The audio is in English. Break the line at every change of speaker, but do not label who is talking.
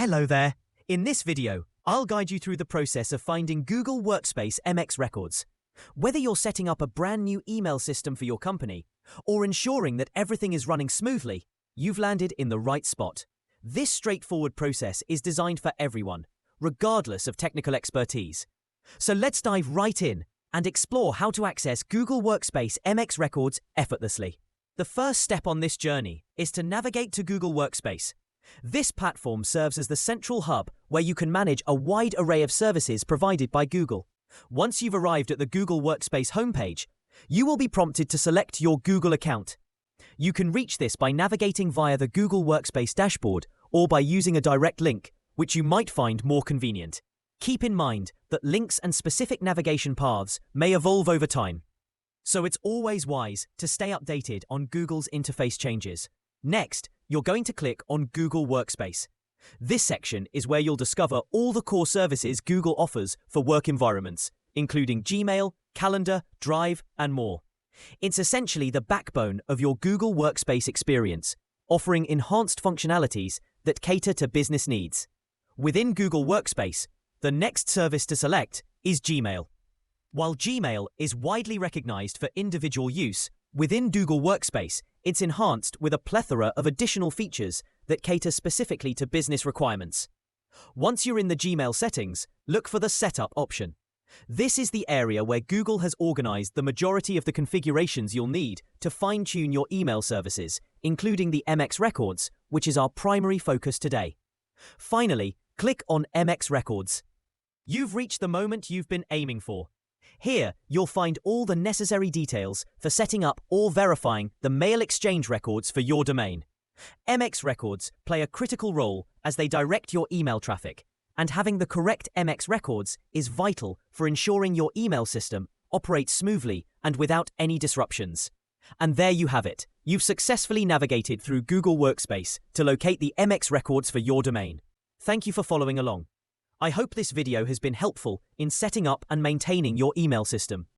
Hello there. In this video, I'll guide you through the process of finding Google Workspace MX records. Whether you're setting up a brand new email system for your company or ensuring that everything is running smoothly, you've landed in the right spot. This straightforward process is designed for everyone, regardless of technical expertise. So let's dive right in and explore how to access Google Workspace MX records effortlessly. The first step on this journey is to navigate to Google Workspace. This platform serves as the central hub where you can manage a wide array of services provided by Google. Once you've arrived at the Google Workspace homepage, you will be prompted to select your Google account. You can reach this by navigating via the Google Workspace dashboard or by using a direct link, which you might find more convenient. Keep in mind that links and specific navigation paths may evolve over time, so it's always wise to stay updated on Google's interface changes. Next, you're going to click on Google Workspace. This section is where you'll discover all the core services Google offers for work environments, including Gmail, Calendar, Drive, and more. It's essentially the backbone of your Google Workspace experience, offering enhanced functionalities that cater to business needs. Within Google Workspace, the next service to select is Gmail. While Gmail is widely recognized for individual use, within Google Workspace, it's enhanced with a plethora of additional features that cater specifically to business requirements. Once you're in the Gmail settings, look for the Setup option. This is the area where Google has organized the majority of the configurations you'll need to fine-tune your email services, including the MX records, which is our primary focus today. Finally, click on MX records. You've reached the moment you've been aiming for. Here, you'll find all the necessary details for setting up or verifying the mail exchange records for your domain. MX records play a critical role as they direct your email traffic, and having the correct MX records is vital for ensuring your email system operates smoothly and without any disruptions. And there you have it. You've successfully navigated through Google Workspace to locate the MX records for your domain. Thank you for following along. I hope this video has been helpful in setting up and maintaining your email system.